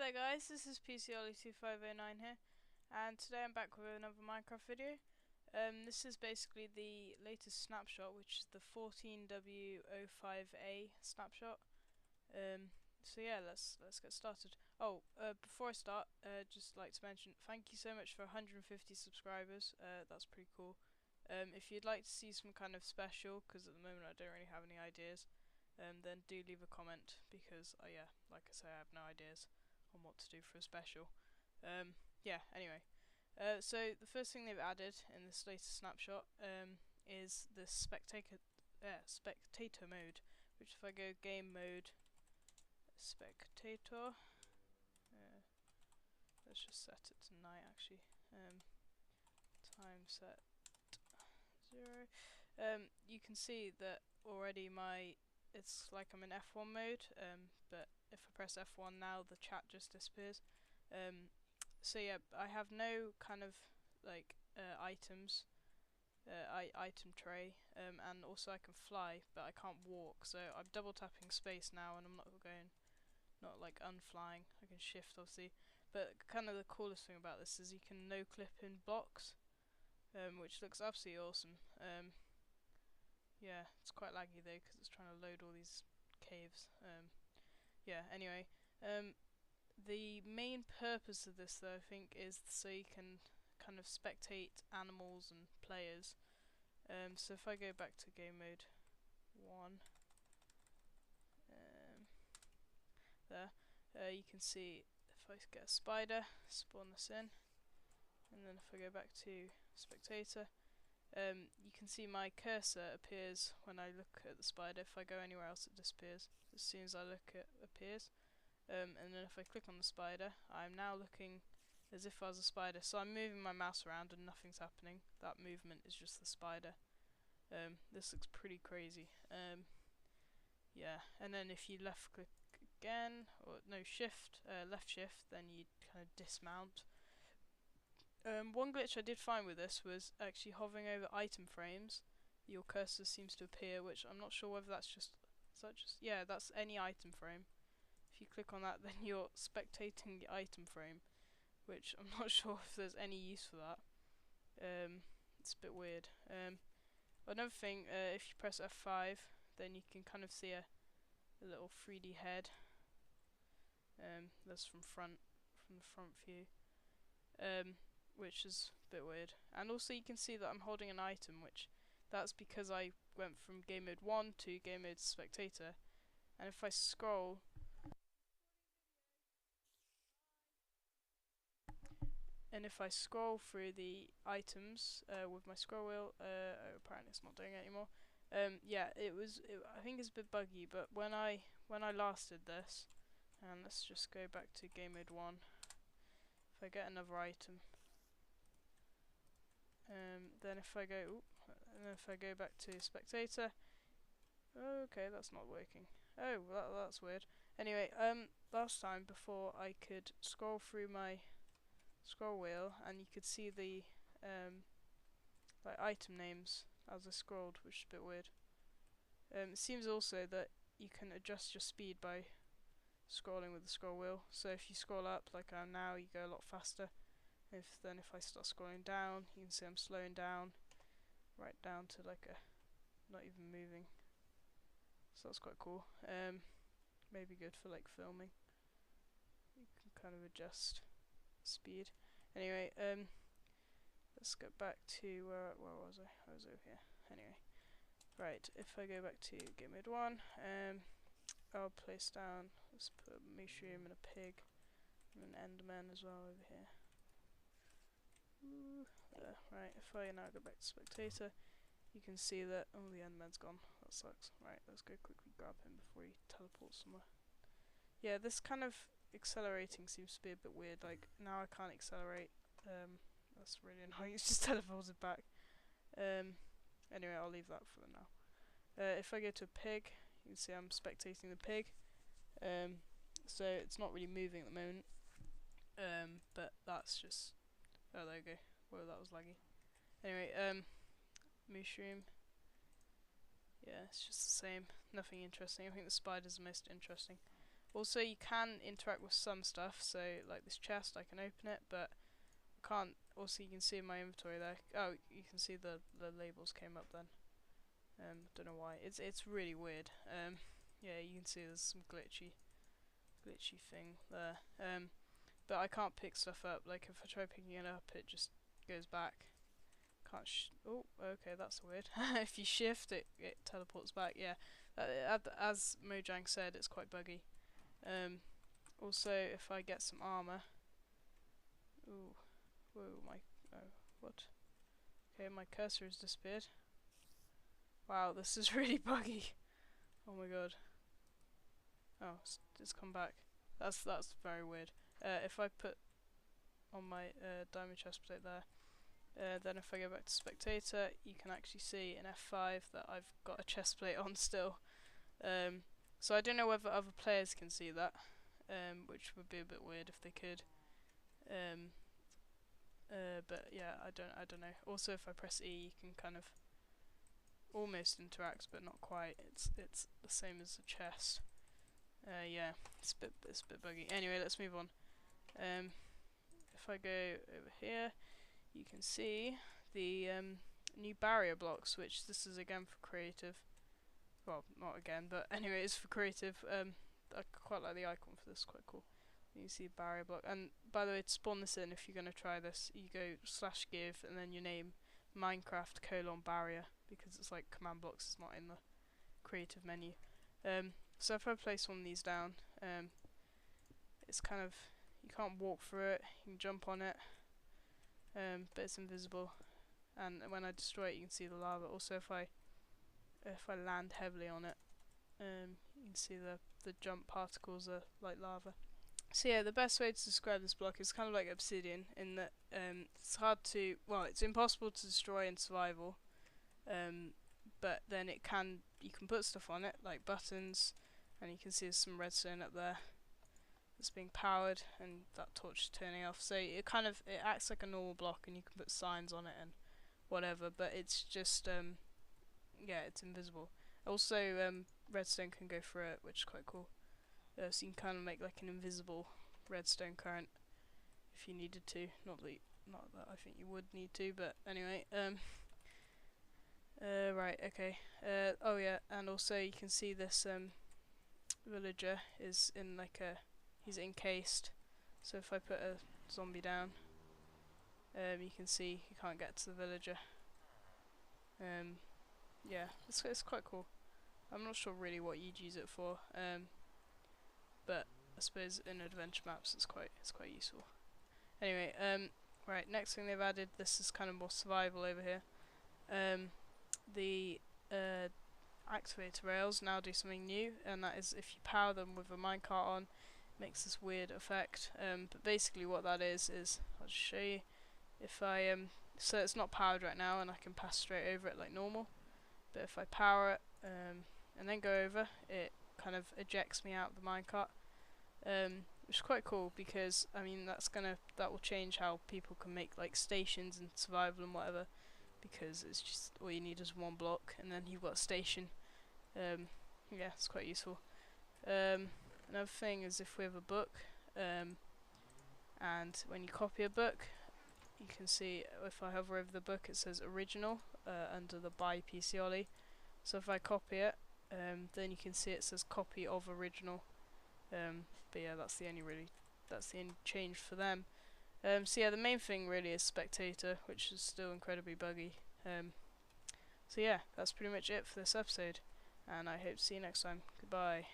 there guys, this is PCOlly2509 here, and today I'm back with another Minecraft video. This is basically the latest snapshot, which is the 14W05A snapshot. So yeah, let's get started. Before I start, just like to mention, thank you so much for 150 subscribers. That's pretty cool. If you'd like to see some kind of special, because at the moment I don't really have any ideas, then do leave a comment, because yeah, like I say, I have no ideas on what to do for a special. Anyway. So the first thing they've added in this latest snapshot is the spectator mode, which if I go game mode, spectator, let's just set it to night actually, time set 0, you can see that already it's like I'm in F1 mode, but if I press F1 now, the chat just disappears. So yeah, I have no kind of like items, item tray, and also I can fly, but I can't walk. So I'm double tapping space now, and I'm not like unflying. I can shift obviously, but kind of the coolest thing about this is you can no clip in blocks, which looks absolutely awesome. Yeah, it's quite laggy though because it's trying to load all these caves. Anyway, the main purpose of this though, I think, is so you can kind of spectate animals and players. So if I go back to game mode 1, there, you can see if I get a spider, spawn this in, and then if I go back to spectator, you can see my cursor appears when I look at the spider. If I go anywhere else it disappears. As soon as I look it appears. And then if I click on the spider, I'm now looking as if I was a spider. So I'm moving my mouse around and nothing's happening. That movement is just the spider. This looks pretty crazy. Yeah, and then if you left click again, or no, shift, left shift, then you kind of dismount. One glitch I did find with this was actually hovering over item frames. Your cursor seems to appear, which I'm not sure whether that's just, yeah, that's any item frame. If you click on that, then you're spectating the item frame, which I'm not sure if there's any use for that. It's a bit weird. Another thing, if you press F5, then you can kind of see a little 3D head. That's from the front view. Which is a bit weird. And also you can see that I'm holding an item, which that's because I went from game mode 1 to game mode spectator. And if I scroll, through the items with my scroll wheel, apparently it's not doing it anymore. Yeah, I think it's a bit buggy, but when I last did this, and let's just go back to game mode 1. If I get another item, then if I go back to spectator, okay, that's not working. Oh, well, that's weird. Anyway, last time, before, I could scroll through my scroll wheel and you could see the like item names as I scrolled, which is a bit weird. It seems also that you can adjust your speed by scrolling with the scroll wheel. So if you scroll up like I am now, you go a lot faster. If I start scrolling down, you can see I'm slowing down right down to like not even moving. So that's quite cool. Maybe good for like filming. You can kind of adjust speed. Anyway, let's go back to where was I? I was over here. Anyway, right. If I go back to game mode 1, I'll place down. Let's put a mushroom and a pig and an enderman as well over here. There. Right. If I now go back to spectator, you can see that the enderman's gone. That sucks. Right. Let's go quickly grab him before he teleports somewhere. Yeah, this kind of accelerating seems to be a bit weird. Like now I can't accelerate. That's really annoying. It's just teleported back. Anyway, I'll leave that for now. If I go to a pig, you can see I'm spectating the pig. So it's not really moving at the moment. But that's just. Oh, there you go. Whoa, that was laggy. Anyway, mushroom. Yeah, it's just the same. Nothing interesting. I think the spider's the most interesting. Also, you can interact with some stuff, so like this chest, I can open it, but I can't. Also, you can see in my inventory there. Oh, you can see the labels came up then. Don't know why. It's really weird. Yeah, you can see there's some glitchy thing there. But I can't pick stuff up. Like if I try picking it up, it just goes back. Can't. Oh, okay, that's weird. If you shift, it teleports back. Yeah, as Mojang said, it's quite buggy. Also, if I get some armor. Ooh, whoa, what? Okay, my cursor has disappeared. Wow, this is really buggy. Oh my god. Oh, it's come back. That's very weird. If I put on my diamond chest plate there, then if I go back to spectator, you can actually see in F5 that I've got a chest plate on still. So I don't know whether other players can see that, which would be a bit weird if they could. But yeah, I don't know. Also, if I press E, you can kind of almost interact, but not quite. It's the same as the chest. Yeah, it's a bit buggy. Anyway, let's move on. If I go over here, you can see the new barrier blocks, which this is again for creative. Well, not again, but anyway, it's for creative. I quite like the icon for this, quite cool. You see barrier block, and by the way, to spawn this in, if you're going to try this, you go /give and then your name Minecraft:barrier, because it's like command blocks, it's not in the creative menu. So if I place one of these down, it's kind of, you can't walk through it, you can jump on it, but it's invisible, and when I destroy it you can see the lava. Also if I land heavily on it, you can see the jump particles are like lava. So yeah, the best way to describe this block is kind of like obsidian, in that it's hard to, well, it's impossible to destroy in survival, but then you can put stuff on it like buttons, and you can see there's some redstone up there that's being powered, and that torch is turning off. So it acts like a normal block, and you can put signs on it and whatever, but it's just yeah, it's invisible. Also, redstone can go through it, which is quite cool. So you can kind of make like an invisible redstone current if you needed to. Not that I think you would need to, but anyway. Right, okay. Oh yeah, and also you can see this villager is in like he's encased. So if I put a zombie down, you can see you can't get to the villager. Yeah, it's quite cool. I'm not sure really what you'd use it for, but I suppose in adventure maps it's quite useful. Anyway, right, next thing they've added, this is kind of more survival over here. The activator rails now do something new, and that is if you power them with a minecart on, it makes this weird effect. But basically what that is I'll just show you. If I so it's not powered right now, and I can pass straight over it like normal. But if I power it and then go over, it kind of ejects me out of the minecart, which is quite cool, because I mean that will change how people can make like stations and survival and whatever, because it's just all you need is one block and then you've got a station. Yeah, it's quite useful. Another thing is if we have a book, and when you copy a book, you can see if I hover over the book it says original under the by PCOLI. So if I copy it, then you can see it says copy of original. But yeah, that's the only change for them. So yeah, the main thing really is spectator, which is still incredibly buggy. So yeah, that's pretty much it for this episode, and I hope to see you next time. Goodbye.